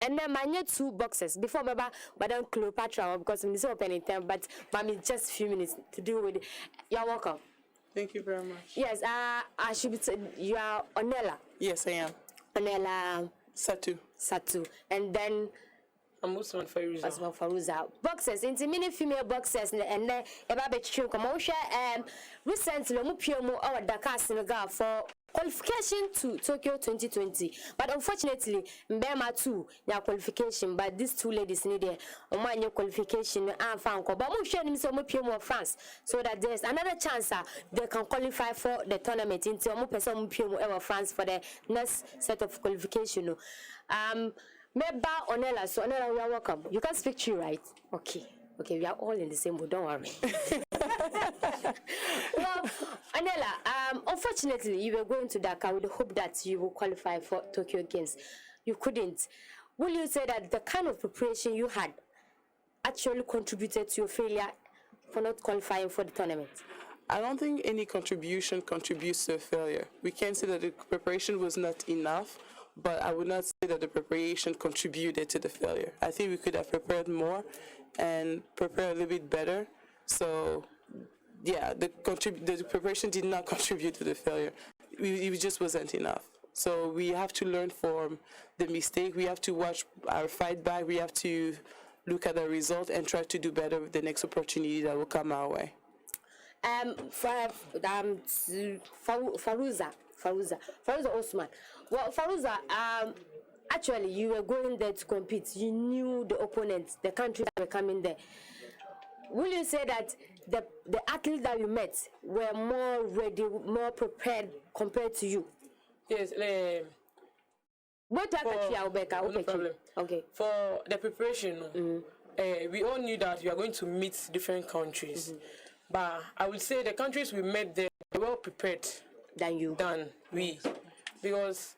And then I need 2 boxes before Madam Cleopatra because I'm not opening time, but mommy just few minutes to deal with it. You're welcome. Thank you very much. Yes, I should be you are Onella. Yes, I am. Onella Satu. And then I'm Usman Faruza. Usman Faruza. Boxers, into many female boxers, and then about recently, our Dakar, Senegal for qualification to Tokyo 2020. But unfortunately, Mbema too, your qualification, but these 2 ladies need your qualification and found. But I'm sharing some more France so that there's another chance they can qualify for the tournament into more France for the next set of qualification. Meba Onella, so Onella, you are welcome. You can speak to you, right? Okay, we are all in the same boat, don't worry. Well, Onella, unfortunately, you were going to Dakar with the hope that you will qualify for Tokyo Games. You couldn't. Will you say that the kind of preparation you had actually contributed to your failure for not qualifying for the tournament? I don't think any contribution contributes to a failure. We can say that the preparation was not enough, but I would not say that the preparation contributed to the failure. I think we could have prepared more and prepared a little bit better. So, yeah, the preparation did not contribute to the failure. It just wasn't enough. So we have to learn from the mistake. We have to watch our fight back. We have to look at the result and try to do better with the next opportunity that will come our way. Faruza Osman. Well, Faruza, actually, you were going there to compete. You knew the opponents, the countries that were coming there. Will you say that the athletes that you met were more ready, more prepared compared to you? Yes. No problem. Okay. For the preparation, we all knew that we are going to meet different countries. But I would say the countries we met there were well prepared than we. Because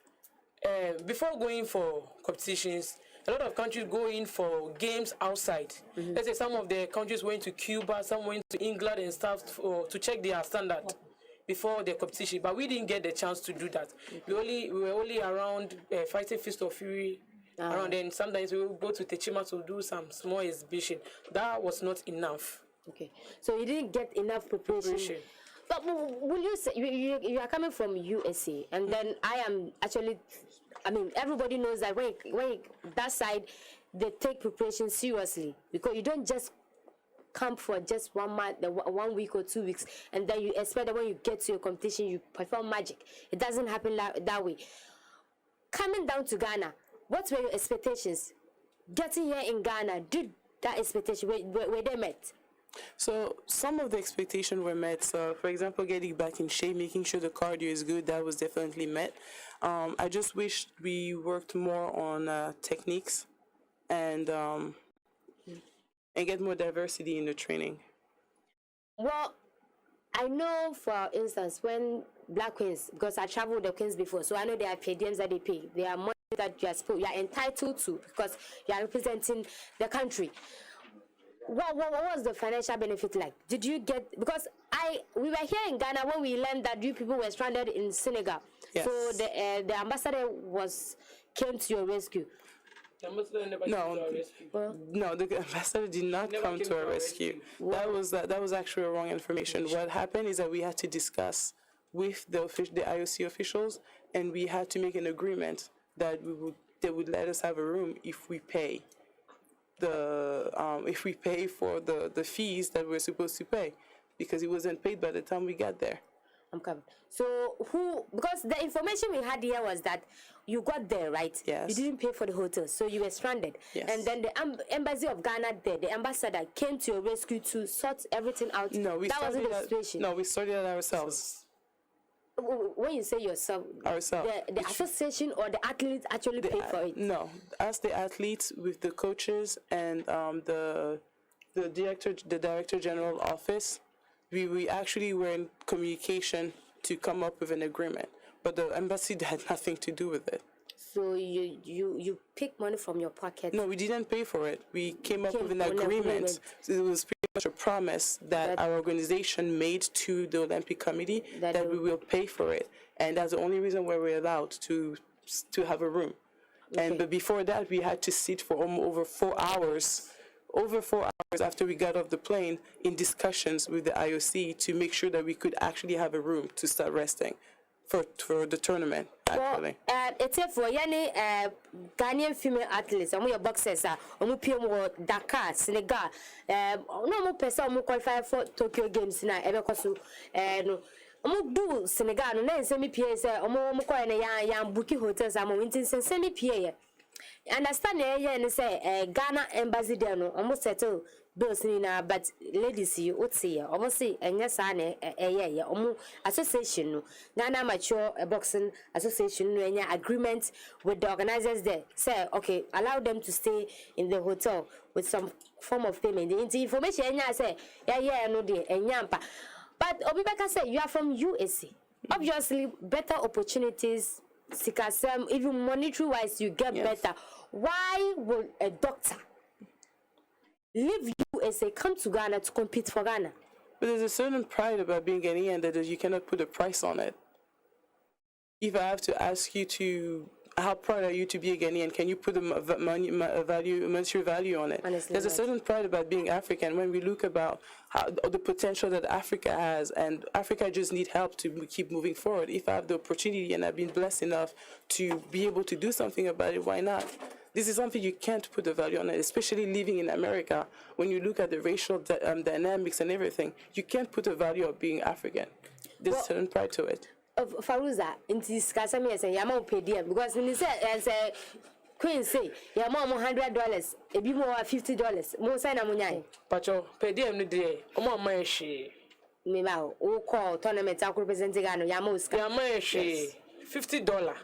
before going for competitions, a lot of countries go in for games outside. Let's say some of the countries went to Cuba, some went to England and stuff to check their standard before the competition. But we didn't get the chance to do that. We were only around fighting Fist of Fury around, and sometimes we will go to Techima to do some small exhibition. That was not enough. Okay, so you didn't get enough preparation. But will you say you are coming from USA, and then I am actually, everybody knows that when that side, they take preparation seriously, because you don't just come for just 1 month, 1 week or 2 weeks, and then you expect that when you get to your competition, you perform magic. It doesn't happen that way. Coming down to Ghana, what were your expectations? Getting here in Ghana, did that expectation, were they met? So some of the expectations were met. So, for example, getting back in shape, making sure the cardio is good, that was definitely met. I just wish we worked more on techniques and get more diversity in the training. Well, I know, for instance, when Black Queens, because I traveled with the Queens before, so I know there are per diems that they pay. There are money that you are entitled to because you are representing the country. What was the financial benefit like? Did you get, because we were here in Ghana when we learned that you people were stranded in Senegal. Yes. So the ambassador came to your rescue. The ambassador never came to our rescue. No, the ambassador did not come to our rescue. That was actually wrong information. What happened is that we had to discuss with the IOC officials, and we had to make an agreement that they would let us have a room if we pay for the fees that we're supposed to pay, because it wasn't paid by the time we got there. I'm coming. So because the information we had here was that you got there, right? Yes. You didn't pay for the hotel, so you were stranded. Yes. And then the embassy of Ghana there, the ambassador came to your rescue to sort everything out. No, that wasn't the situation. No, we sorted it ourselves. When you say yourself, the association or the athletes actually pay for it? No, as the athletes with the coaches and the director general office, we actually were in communication to come up with an agreement, but the embassy had nothing to do with it. So you pick money from your pocket? No, we didn't pay for it. We came up with an agreement. So it was pretty much a promise that our organization made to the Olympic Committee that we will pay for it, and that's the only reason why we're allowed to have a room. But before that, we had to sit for over 4 hours. Over 4 hours after we got off the plane in discussions with the IOC to make sure that we could actually have a room to start resting for the tournament, actually. Well, it's for any Ghanaian female athletes, your boxers, Dakar, Senegal. No more person qualify for Tokyo Games now, do Senegal, no, semi PA, young booking hotels, I'm winning semi PA. Understand and say Ghana embassy there no almost settle bills na but ladies you would see almost see and yes association no Ghana Amateur Boxing Association no agreement with the organizers there say okay allow them to stay in the hotel with some form of payment the information say no dey enyampa but Obibeka say you are from USA obviously better opportunities Sikasem, even monetary wise, you get better. Why will a doctor leave USA, come to Ghana to compete for Ghana? But there's a certain pride about being Ghanaian that you cannot put a price on it. If I have to ask you to, how proud are you to be a Ghanaian? Can you put a monetary value on it? Honestly, there's a certain pride about being African when we look about the potential that Africa has, and Africa just need help to keep moving forward. If I have the opportunity and I've been blessed enough to be able to do something about it, why not? This is something you can't put a value on it, especially living in America. When you look at the racial dynamics and everything, you can't put a value of being African. There's a certain pride to it. Faruza, in this case, I say, Yama pay dear because when he said, as a queen say, Yama $100, a bit more $50, more sign of money. Pacho, pay dear no day, my she. Mima, who call tournament, I representing Yamos, $50.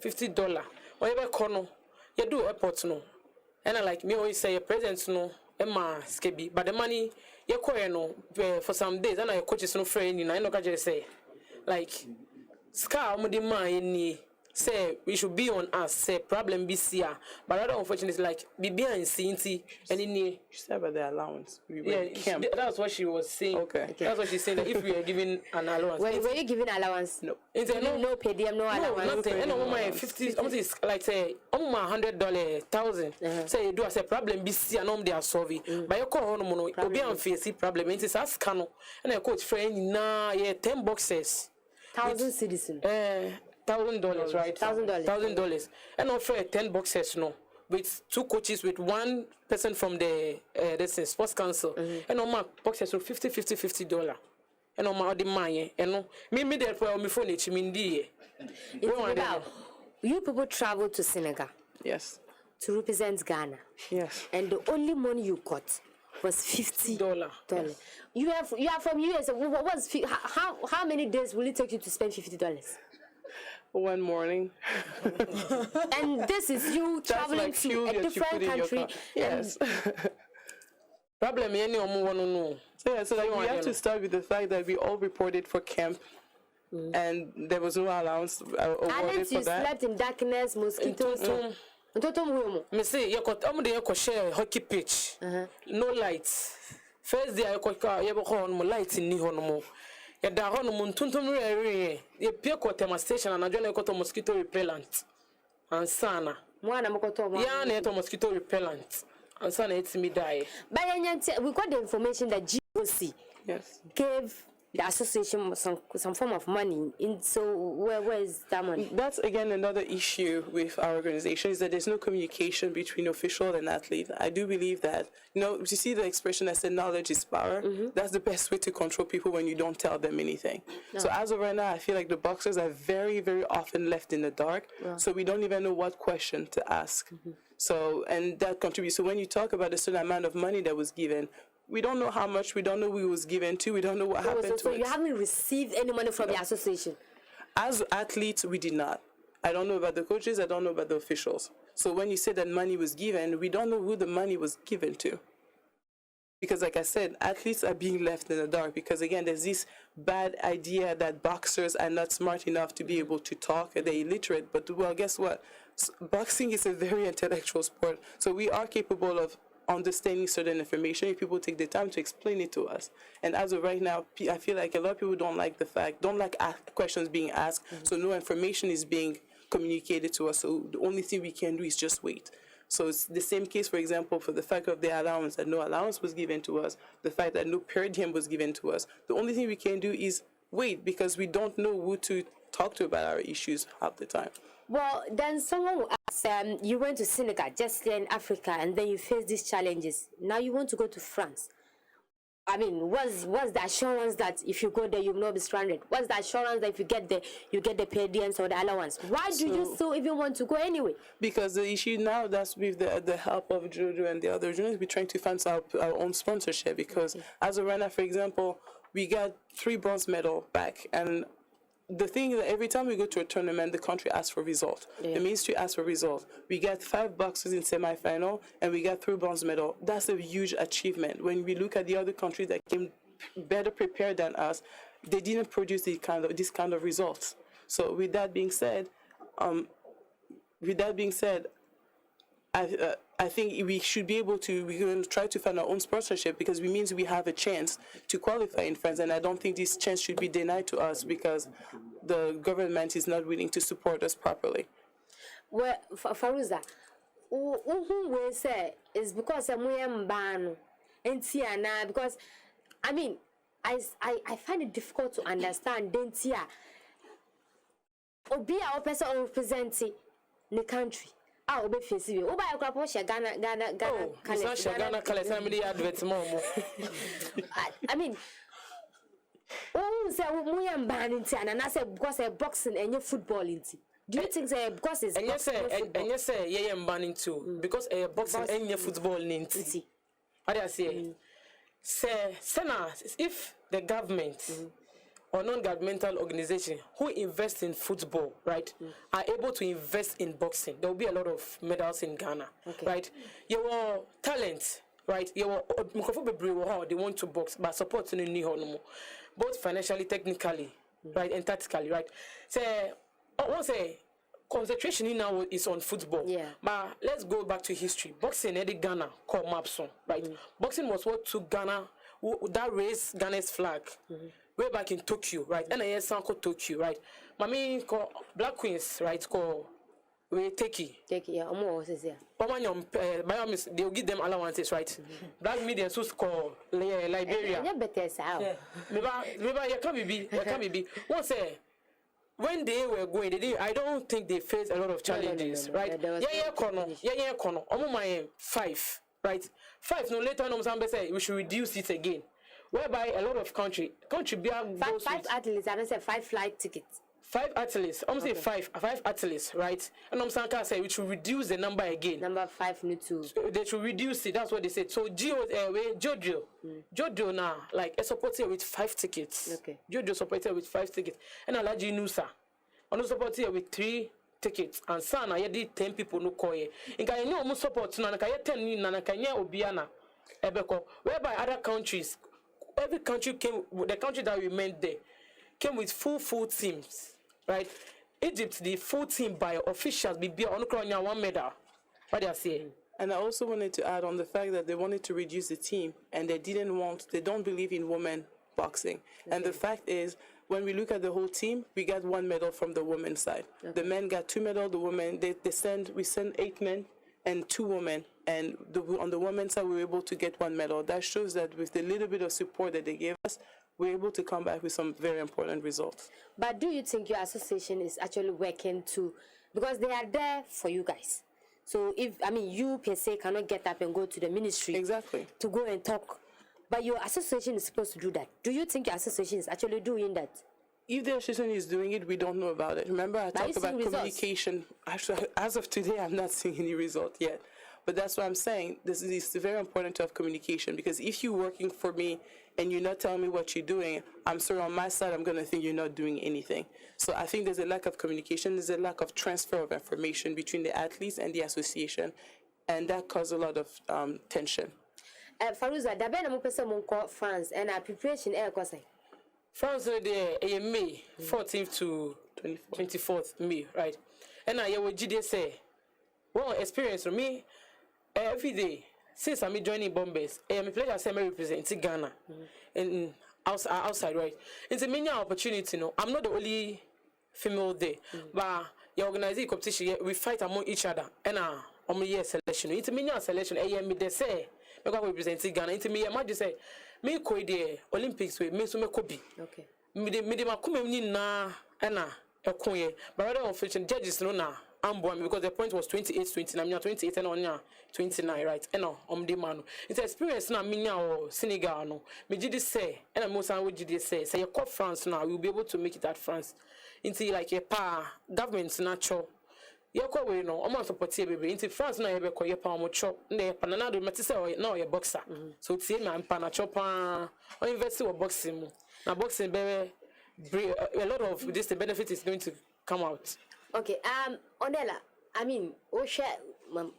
$50. Whatever corner, you do airport no. And I like me always say, a present no, Emma Skibby, but the money, you call no, for some days, and I coach is no friend, I know what you say. Like, Scar, money, say we should be on us, say problem be here. But other unfortunately, like, be behind Cinti and in the. She said about the allowance. That's what she was saying. Okay. That's what she said, that if we are giving an allowance. Were you giving allowance? No. No pay them, no allowance. No, nothing. And my 50, almost like say, $100, 1,000. Say, you do as a problem be here, and they are solving. But you call on mono, you be on face problem. It is as cano. And I coach friend, nah, yeah, 10 boxes. 1,000 citizens. $1,000, right? $1,000. And offer 10 boxes, no, with 2 coaches, with 1 person from the sports council, and on my boxes so $50. And on my money, and no, me there for me phone it mean you people travel to Senegal. Yes. To represent Ghana. Yes. And the only money you got was $50. Yes. You are from US. How many days will it take you to spend $50? One morning. And this is you traveling to a different country. Yes. Problem any no. So like we have to start with the fact that we all reported for camp. And there was no allowance awarded for that. Slept in darkness, mosquitoes. Me say you share hockey pitch. No lights. First day I on lights in Nihono. Ya da hono muntuntum re ye pie ko tema station and adwene ko to mosquito repellent ansana Mwana mokoto mwana ya na to mosquito repellent ansana etimi die. But we got the information that GOC gave the association some form of money. So where is that money? That's again another issue with our organization, is that there's no communication between official and athlete. I do believe that, you see the expression that said knowledge is power. That's the best way to control people, when you don't tell them anything. No. So as of right now, I feel like the boxers are very, very often left in the dark. Yeah. So we don't even know what question to ask. So, and that contributes. So when you talk about a certain amount of money that was given, we don't know how much, we don't know who it was given to, we don't know what happened to it. So you haven't received any money from the association? As athletes, we did not. I don't know about the coaches, I don't know about the officials. So when you say that money was given, we don't know who the money was given to. Because like I said, athletes are being left in the dark, because again, there's this bad idea that boxers are not smart enough to be able to talk, they're illiterate. But well, guess what? Boxing is a very intellectual sport. So we are capable of understanding certain information if people take the time to explain it to us. And as of right now, I feel like a lot of people don't like questions being asked, so no information is being communicated to us. So the only thing we can do is just wait. So it's the same case, for example, for the fact of the allowance, that no allowance was given to us, the fact that no per diem was given to us. The only thing we can do is wait, because we don't know who to talk to about our issues half the time. Well, then someone will ask, you went to Senegal, just here in Africa, and then you face these challenges. Now you want to go to France. I mean, what's the assurance that if you go there, you will not be stranded? What's the assurance that if you get there, you get the per diems or the allowance? Why do you still even want to go anyway? Because the issue now, that's with the help of Jojo and the other journalists, we're trying to find our own sponsorship. Because as a runner, for example, we got 3 bronze medals back, and the thing is that every time we go to a tournament, the country asks for result. The ministry asks for result. We got 5 boxers in semi-final, and we got 3 bronze medals. That's a huge achievement. When we look at the other countries that came better prepared than us, they didn't produce this kind of results. So with that being said, I think we should be able to, we're going to try to find our own sponsorship, because it means we have a chance to qualify in France, and I don't think this chance should be denied to us because the government is not willing to support us properly. Well, Faruza, who will say is because I'm ban and because I mean I find it difficult to understand dentia obi a person representing the country. Ah, obe face we. Oba yakwa po she Ghana colors. Somebody adverts more. I mean, say we am banning and I say because boxing and football into. Do you think say because it's and you say yeah am banning too because boxing and football into. What I say? Say if the government or non-governmental organization who invest in football, right, are able to invest in boxing, there will be a lot of medals in Ghana, right? Your talent, right? Your they want to box, but support in the both financially, technically, right, and tactically, right? Say, I want to say, concentration now is on football. Yeah. But let's go back to history. Boxing, Eddie Ghana, called Mapson, right? Boxing was what took Ghana, that raised Ghana's flag. Way back in Tokyo, right? And I hear Sanko Tokyo, right? Mami call Black Queens, right? Call we Teki, yeah, almost is here. They'll give them allowances, right? Black media so call Liberia. Yeah, better sound. Maybe you can't be. One say when they were going, I don't think they faced a lot of challenges, right? Yeah, corner. Almost my 5, right? 5. No later, no somebody say we should reduce it again. Whereby a lot of country be 5 athletes, I don't say 5 flight tickets. 5 athletes, I'm saying 5 athletes, right? And I'm saying say we should reduce the number again. Number 5 need to. So they should reduce it. That's what they said. So Jojo now, like, a supporter with 5 tickets. Okay. Jojo supporter with 5 tickets, and Alaji Nusa, and supporter with 3 tickets. And Sana, you did 10 people no call ye. In can you almost support na can you 10 na can you obiana ebeko. Whereby other countries. Every country came, the country that we met there, came with full teams, right? Egypt, the full team by officials, be on 1 medal. What they are saying. And I also wanted to add on the fact that they wanted to reduce the team, and they don't believe in women boxing. Okay. And the fact is, when we look at the whole team, we got 1 medal from the women's side. Okay. The men got 2 medals, the women, we send 8 men and 2 women. And on the women's side, we were able to get 1 medal. That shows that with the little bit of support that they gave us, we're able to come back with some very important results. But do you think your association is actually working to, because they are there for you guys? So if, I mean, you per se cannot get up and go to the ministry. Exactly. To go and talk. But your association is supposed to do that. Do you think your association is actually doing that? If the association is doing it, we don't know about it. Remember, I talked about communication. Actually, as of today, I'm not seeing any result yet. But that's what I'm saying. This is very important to have communication, because if you're working for me and you're not telling me what you're doing, I'm sorry, on my side, I'm going to think you're not doing anything. So I think there's a lack of communication. There's a lack of transfer of information between the athletes and the association, and that caused a lot of tension. Faruza, da ben mo pese mo call France and our preparation ko say. France dey May 14th to 24th May, right? And I will GD say, well, experience for me every day since I'm joining Bombers. I'm a player I represent Ghana and outside, right? It's a many opportunity. No, I'm not the only female there, but you organize the competition, we fight among each other. And year selection. It's me selection. Me they say because we represent Ghana. It's me. I just say me ko the Olympics we me so me kobi. Okay. Me de makume ni na na ekonye. But rather unfortunately judges no na ambo because the point was 28-20. I'm 28 and on 29 right. And the man. It's experience na me or Senegal no. Me did say and most I would did say you call France now we'll be able to make it at France. Into like a government's natural. Yoko we no omo support here baby into France na yebe ko ye pa omo chop na panana do meti say na ye boxer so tie me ampa na chop o invest in boxing mu na boxing be a lot of this the benefit is going to come out. Okay, Onella, I mean, share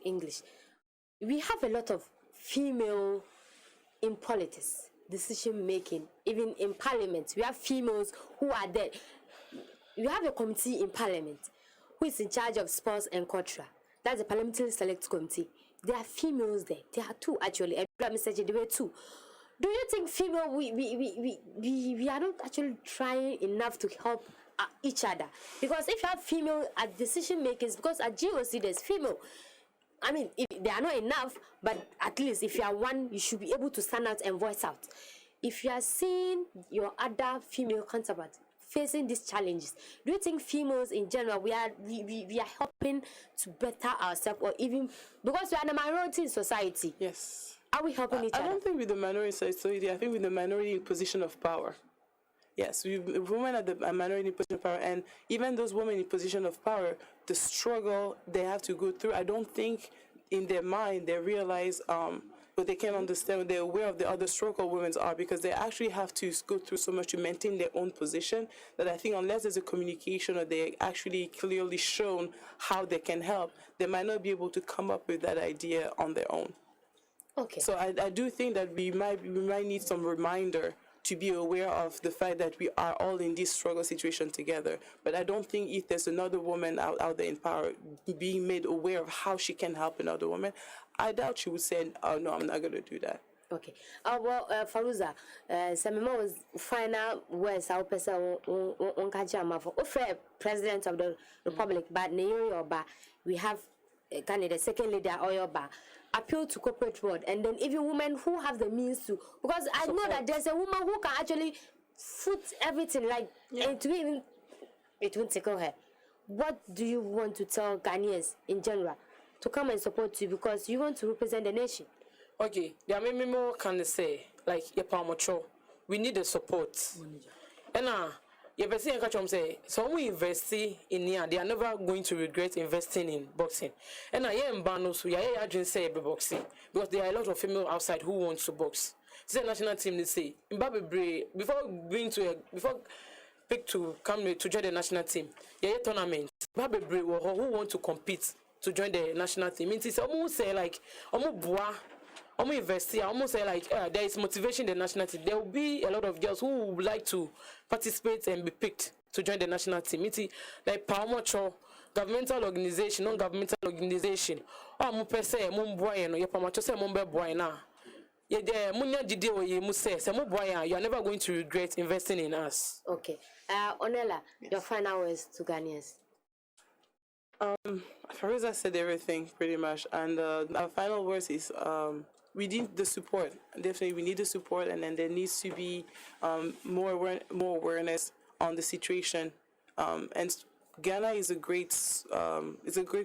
English. We have a lot of female in politics, decision making, even in parliament. We have females who are there. We have a committee in parliament who is in charge of sports and culture. That's the Parliamentary Select Committee. There are females there. There are two actually. There were two. Do you think female we are not actually trying enough to help each other? Because if you have female at decision makers, because at GOC there's female. I mean, they are not enough, but at least if you are one, you should be able to stand out and voice out. If you are seeing your other female counterparts facing these challenges, do you think females in general we are helping to better ourselves, or even because we are the minority in society? Yes. Are we helping each other? I don't think with the minority society. I think with the minority in position of power. Yes, women are the minority in position of power, and even those women in position of power, the struggle they have to go through. I don't think in their mind they realize but they can understand, they're aware of the other struggle women are, because they actually have to go through so much to maintain their own position, that I think unless there's a communication or they're actually clearly shown how they can help, they might not be able to come up with that idea on their own. Okay. So I do think that we might need some reminder to be aware of the fact that we are all in this struggle situation together. But I don't think if there's another woman out there in power being made aware of how she can help another woman, I doubt she would say, oh, no, I'm not going to do that. Okay. Well, Farouza, Samima was final words our person on Kajama for President of the Republic, but Neyoba, we have the second leader Oyoba. Appeal to corporate world, and then even women who have the means to, because I know that there's a woman who can actually foot everything, like, and to even it won't tickle her. What do you want to tell Ghanaians in general to come and support you, because you want to represent the nation? Okay, there are many more can say like we need the support, and your person can say so we invest in here, they are never going to regret investing in boxing. And I am banos we are just say boxing because there are a lot of female outside who want to box. The national team they say before pick to come to join the national team, tournament. Who want to compete to join the national team. It's almost say like almost invest here, almost say like there is motivation in the national team. There will be a lot of girls who would like to participate and be picked to join the national team. It's like Palmocho, governmental organization, non-governmental organization. Oh, mo pese mo boy no, ye Palmocho say mo be boy na. Ye de munya dide o ye mo say mo boy you are never going to regret investing in us. Okay. Onella, your final words to Ghanaians. Farouza said everything pretty much, and our final words is we need the support. Definitely, we need the support, and then there needs to be more awareness on the situation. And Ghana is a great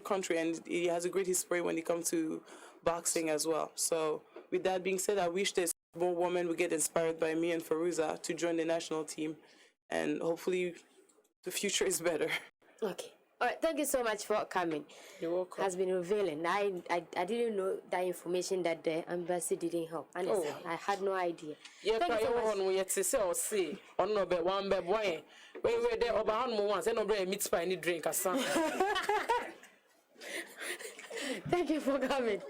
country, and it has a great history when it comes to boxing as well. So, with that being said, I wish there's more women would get inspired by me and Farouza to join the national team, and hopefully, the future is better. Okay. All right, thank you so much for coming. You're welcome. Has been revealing. I didn't know that information that the embassy didn't help. Honestly, I had no idea. Yeah, thank you so much. Yet to say or see, or no be one be boy. When we're there about one once, and no bread meat pie any drink or something. Thank you for coming.